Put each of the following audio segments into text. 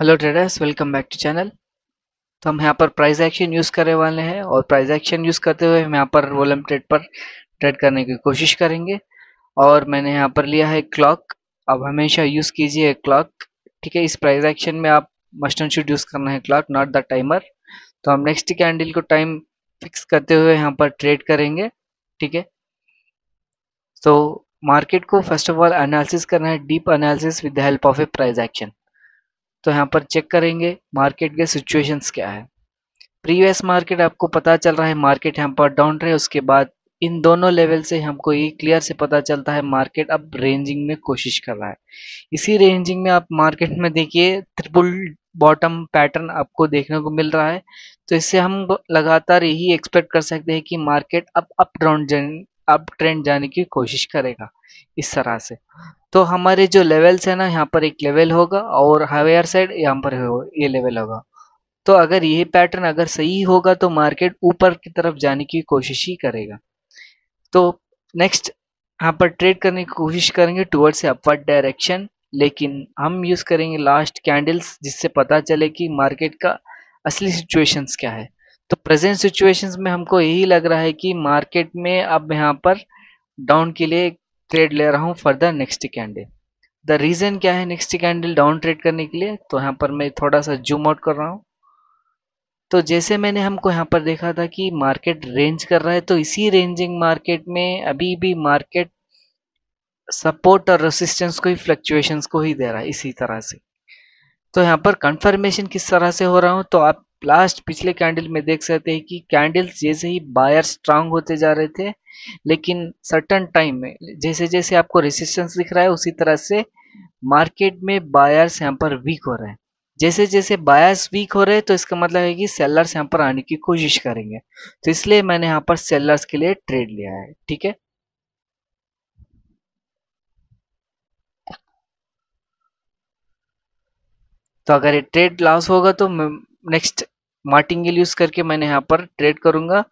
Hello traders, welcome back to channel. तो हम यहाँ पर प्राइस एक्शन यूज़ करने वाले हैं और प्राइस एक्शन यूज़ करते हुए हम यहाँ पर वॉल्यूम ट्रेड पर ट्रेड करने की कोशिश करेंगे। और मैंने यहाँ पर लिया है क्लॉक। अब हमेशा यूज़ कीजिए क्लॉक, ठीक है। इस प्राइस एक्शन में आप मस्ट एंड शुड यूज़ करना है क्लॉक, नॉट द टाइमर। तो हम नेक्स्ट कैंडल को टाइम फिक्स करते हुए यहाँ पर ट्रेड करेंगे, ठीक है। तो मार्केट को फर्स्ट ऑफ ऑल एनालिसिस करना है, deep analysis with the help of A price action. तो यहाँ पर चेक करेंगे मार्केट के सिचुएशंस क्या है। प्रीवियस मार्केट आपको पता चल रहा है मार्केट यहाँ पर डाउन रहे, उसके बाद इन दोनों लेवल से हमको ये क्लियर से पता चलता है मार्केट अब रेंजिंग में कोशिश कर रहा है। इसी रेंजिंग में आप मार्केट में देखिए ट्रिपल बॉटम पैटर्न आपको देखने को मिल रहा है। तो इससे हम लगातार यही एक्सपेक्ट कर सकते हैं कि मार्केट अब अप ट्रेंड जाने की कोशिश करेगा इस तरह से। तो हमारे जो लेवल्स है ना, यहाँ पर एक लेवल होगा और हायर साइड यहाँ पर ये लेवल होगा। तो अगर ये पैटर्न अगर सही होगा तो मार्केट ऊपर की तरफ जाने की कोशिश ही करेगा। तो नेक्स्ट यहाँ पर ट्रेड करने की कोशिश करेंगे टुवर्ड्स से अपवर्ड डायरेक्शन, लेकिन हम यूज करेंगे लास्ट कैंडल्स जिससे पता चले कि मार्केट का असली सिचुएशंस क्या है। तो प्रेजेंट सिचुएशंस में हमको यही लग रहा है कि मार्केट में अब यहाँ पर डाउन के लिए ट्रेड ले रहा हूँ for the next candle. The reason क्या है नेक्स्ट कैंडल डाउन ट्रेड करने के लिए, तो यहाँ पर मैं थोड़ा सा जूम आउट कर रहा हूँ। तो जैसे मैंने हमको यहाँ पर देखा था कि मार्केट रेंज कर रहा है, तो इसी रेंजिंग मार्केट में अभी भी मार्केट सपोर्ट और रेसिस्टेंस को ही फ्लक्चुएशंस को ही दे रहा है इसी तरह से। तो यहाँ पर कंफर्मेशन किस तरह से हो रहा हूँ, तो आप लास्ट पिछले कैंडल में देख सकते हैं कि कैंडल्स जैसे ही बायर स्ट्रांग होते जा रहे थे, लेकिन सर्टन टाइम में जैसे जैसे आपको रेसिस्टेंस दिख रहा है उसी तरह से मार्केट में बायर्स यहाँ पर वीक हो रहे हैं। जैसे जैसे बायर्स वीक हो रहे हैं तो इसका मतलब है कि सेलर्स यहाँ पर आने की कोशिश करेंगे। तो इसलिए मैंने यहाँ पर सेलर्स के लिए ट्रेड लिया है, ठीक है। तो अगर ये ट्रेड लॉस होगा तो नेक्स्ट मार्टिंगेल यूज करके मैंने यहाँ पर ट्रेड करूंगा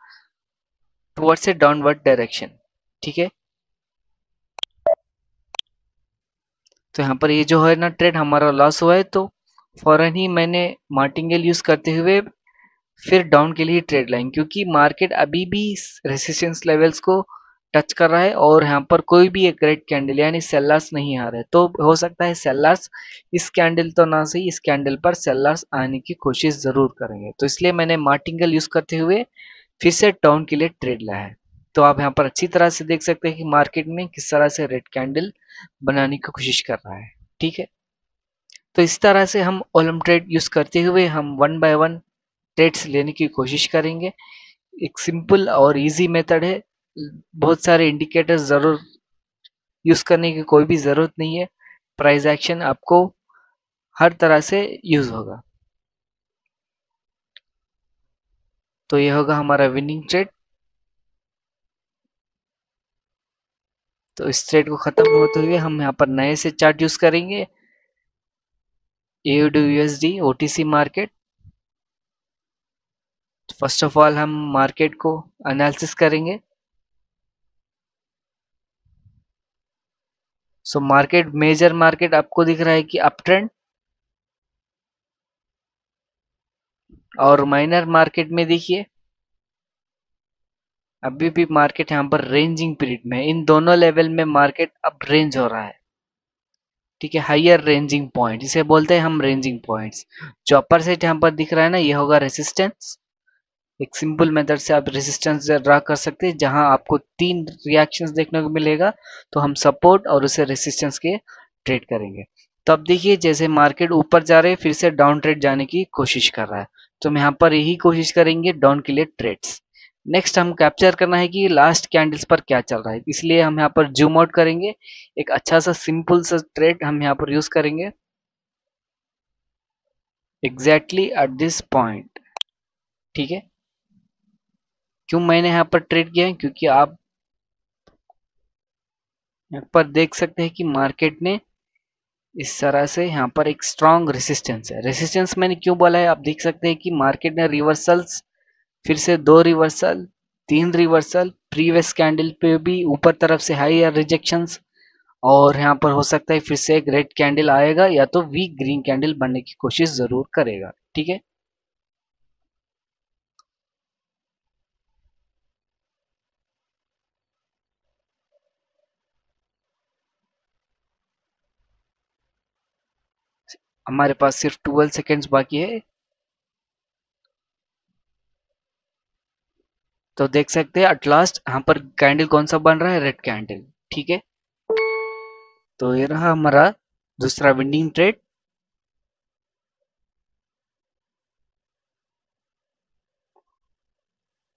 टुवर्ड्स ए डाउनवर्ड डायरेक्शन, ठीक है। तो यहाँ पर ये जो है ना ट्रेड हमारा लॉस हुआ है, तो फौरन ही मैंने मार्टिंगेल यूज करते हुए फिर डाउन के लिए ट्रेड लाइन, क्योंकि मार्केट अभी भी रेसिस्टेंस लेवल्स को टच कर रहा है और यहाँ पर कोई भी एक रेड कैंडल यानी सेलर्स नहीं आ रहे। तो हो सकता है सेलर्स इस कैंडल तो ना सही, इस कैंडल पर सेलर्स आने की कोशिश जरूर करेंगे। तो इसलिए मैंने मार्टिंगल यूज करते हुए फिर से डाउन के लिए ट्रेड लाया है। तो आप यहाँ पर अच्छी तरह से देख सकते हैं कि मार्केट में किस तरह से रेड कैंडल बनाने की कोशिश कर रहा है, ठीक है। तो इस तरह से हम ओलम ट्रेड यूज करते हुए हम वन बाय वन ट्रेड्स लेने की कोशिश करेंगे। एक सिंपल और इजी मेथड है, बहुत सारे इंडिकेटर्स जरूर यूज करने की कोई भी जरूरत नहीं है। प्राइस एक्शन आपको हर तरह से यूज होगा। तो ये होगा हमारा विनिंग ट्रेड। तो इस ट्रेड को खत्म होते हुए हम यहाँ पर नए से चार्ट यूज करेंगे, AUD USD OTC market. First of all हम मार्केट को एनालिसिस करेंगे। सो मार्केट मेजर मार्केट आपको दिख रहा है कि अप ट्रेंड, और माइनर मार्केट में देखिए अभी भी मार्केट यहाँ पर रेंजिंग पीरियड में है। इन दोनों लेवल में मार्केट अब रेंज हो रहा है, ठीक है। हायर रेंजिंग पॉइंट इसे बोलते हैं हम, रेंजिंग पॉइंट्स। जो अपर साइड यहाँ पर दिख रहा है ना, ये होगा रेसिस्टेंस। एक सिंपल मेथड से आप रेसिस्टेंस ड्रा कर सकते हैं जहां आपको 3 रिएक्शंस देखने को मिलेगा। तो हम सपोर्ट और उसे रेसिस्टेंस के ट्रेड करेंगे। तो अब देखिए जैसे मार्केट ऊपर जा रहे हैं फिर से डाउन ट्रेड जाने की कोशिश कर रहा है, तो हम यहाँ पर यही कोशिश करेंगे डाउन के लिए ट्रेड्स। नेक्स्ट हम कैप्चर करना है कि लास्ट कैंडल्स पर क्या चल रहा है, इसलिए हम यहाँ पर जूम आउट करेंगे। एक अच्छा सा सिंपल सा ट्रेड हम यहाँ पर यूज करेंगे एग्जैक्टली एट दिस पॉइंट, ठीक है। क्यों मैंने यहाँ पर ट्रेड किया है, क्योंकि आप यहाँ पर देख सकते हैं कि मार्केट ने इस तरह से यहाँ पर एक स्ट्रॉन्ग रेसिस्टेंस है। रेसिस्टेंस मैंने क्यों बोला है, आप देख सकते हैं कि मार्केट ने रिवर्सल्स, फिर से 2 रिवर्सल, 3 रिवर्सल, प्रीवियस कैंडल पे भी ऊपर तरफ से हाई या रिजेक्शंस, और यहाँ पर हो सकता है फिर से एक रेड कैंडल आएगा या तो वीक ग्रीन कैंडल बनने की कोशिश जरूर करेगा। ठीक है, हमारे पास सिर्फ 12 सेकेंड्स बाकी है। तो देख सकते हैं एट लास्ट यहाँ पर कैंडल कौन सा बन रहा है, रेड कैंडल। ठीक है, तो ये रहा हमारा दूसरा विनिंग ट्रेड।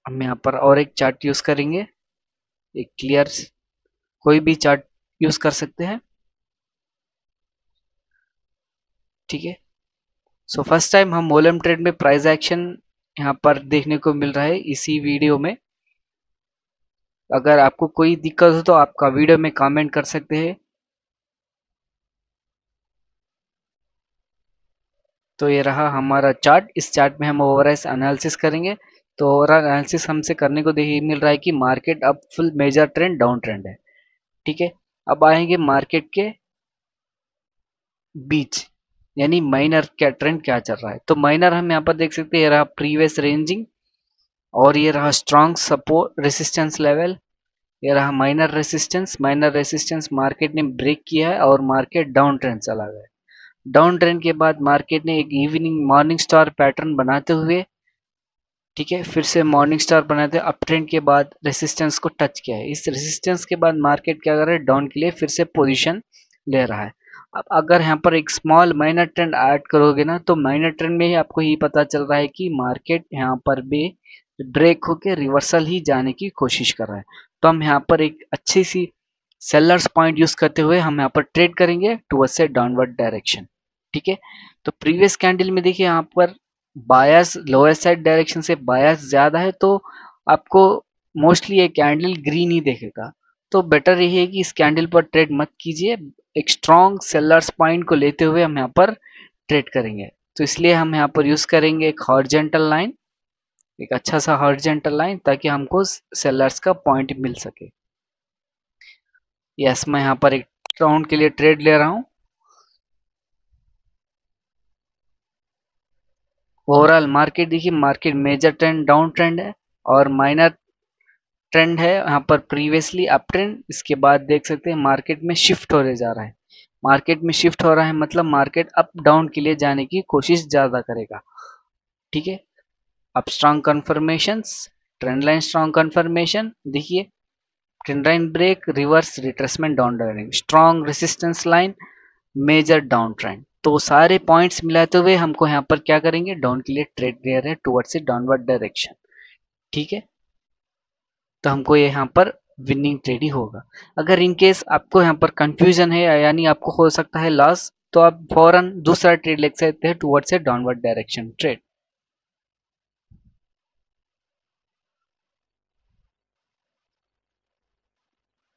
हम यहाँ पर और एक चार्ट यूज करेंगे, एक क्लियर कोई भी चार्ट यूज कर सकते हैं। ठीक है, सो फर्स्ट टाइम हम वॉल्यूम ट्रेड में प्राइस एक्शन यहाँ पर देखने को मिल रहा है इसी वीडियो में। अगर आपको कोई दिक्कत हो तो आपका वीडियो में कमेंट कर सकते हैं। तो ये रहा हमारा चार्ट। इस चार्ट में हम ओवरऑल एनालिसिस करेंगे। तो ओवरऑल एनालिसिस हमसे करने को देखिए मिल रहा है कि मार्केट अब full major trend down trend है। ठीक है, अब आएंगे मार्केट के बीच, यानी माइनर क्या ट्रेंड क्या चल रहा है। तो माइनर हम यहाँ पर देख सकते हैं, ये रहा प्रीवियस रेंजिंग और ये रहा स्ट्रॉन्ग सपोर्ट रेसिस्टेंस लेवल। ये रहा माइनर रेसिस्टेंस मार्केट ने ब्रेक किया है और मार्केट डाउन ट्रेंड चला गया। डाउन ट्रेंड के बाद मार्केट ने एक इवनिंग मॉर्निंग स्टार पैटर्न बनाते हुए, ठीक है, फिर से मॉर्निंग स्टार बनाते अप ट्रेंड के बाद रेसिस्टेंस को टच किया है। इस रेसिस्टेंस के बाद मार्केट क्या कर रहा है, डाउन के लिए फिर से पोजीशन ले रहा है। अब अगर यहाँ पर एक स्मॉल माइनर ट्रेंड ऐड करोगे ना, तो माइनर ट्रेंड में ही आपको ये पता चल रहा है कि मार्केट यहाँ पर भी ब्रेक होके रिवर्सल ही जाने की कोशिश कर रहा है। तो हम यहाँ पर एक अच्छी सी सेलर्स पॉइंट यूज करते हुए हम यहाँ पर ट्रेड करेंगे टुवर्ड्स से डाउनवर्ड डायरेक्शन। ठीक है, तो प्रीवियस कैंडल में देखिए यहाँ पर बायस लोअर साइड डायरेक्शन से बायस ज्यादा है, तो आपको मोस्टली ये कैंडल ग्रीन ही देखेगा। तो बेटर यही है कि इस कैंडल पर ट्रेड मत कीजिए। एक स्ट्रॉन्ग सेलर्स पॉइंट को लेते हुए हम यहाँ पर ट्रेड करेंगे। तो इसलिए हम यहाँ पर यूज करेंगे एक हॉरिजॉन्टल लाइन, एक अच्छा सा हॉरिजॉन्टल लाइन, ताकि हमको सेलर्स का पॉइंट मिल सके। यस, मैं यहाँ पर एक राउंड के लिए ट्रेड ले रहा हूँ। ओवरऑल मार्केट देखिए, market major trend down trend है और माइनर ट्रेंड है यहाँ पर प्रीवियसली अप ट्रेंड। इसके बाद देख सकते हैं मार्केट में शिफ्ट होने जा रहा है। मार्केट में शिफ्ट हो रहा है मतलब मार्केट अप डाउन के लिए जाने की कोशिश ज्यादा करेगा। ठीक है, अब strong confirmation, trend line strong confirmation देखिए, trend line break, reverse retracement, down trending, strong resistance line, major down trend. तो सारे पॉइंट्स मिलाते हुए हमको यहाँ पर क्या करेंगे, डाउन के लिए ट्रेड ले रहे हैं टुवर्ड्स डाउनवर्ड डायरेक्शन। ठीक है, तो हमको यहाँ पर विनिंग ट्रेड ही होगा। अगर इन केस आपको यहाँ पर कंफ्यूजन है यानी आपको हो सकता है लॉस, तो आप फौरन दूसरा ट्रेड ले सकते हैं टुवर्ड्स से डाउनवर्ड डायरेक्शन ट्रेड।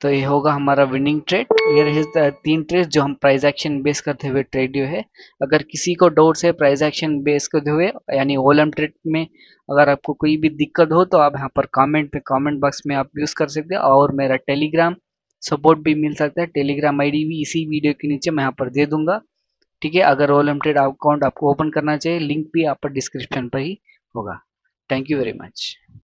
तो ये होगा हमारा विनिंग ट्रेड। ये रहे तीन ट्रेड जो हम प्राइस एक्शन बेस करते हुए ट्रेड है। अगर किसी को डाउट है प्राइस एक्शन बेस करते हुए यानी वॉल्यूम ट्रेड में, अगर आपको कोई भी दिक्कत हो तो आप यहाँ पर कमेंट बॉक्स में आप यूज कर सकते हैं। और मेरा टेलीग्राम सपोर्ट भी मिल सकता है, टेलीग्राम आईडी भी इसी वीडियो के नीचे मैं यहाँ पर दे दूंगा। ठीक है, अगर वॉल्यूम ट्रेड अकाउंट आपको ओपन करना चाहिए, लिंक भी आप पर डिस्क्रिप्शन पर ही होगा। Thank you very much.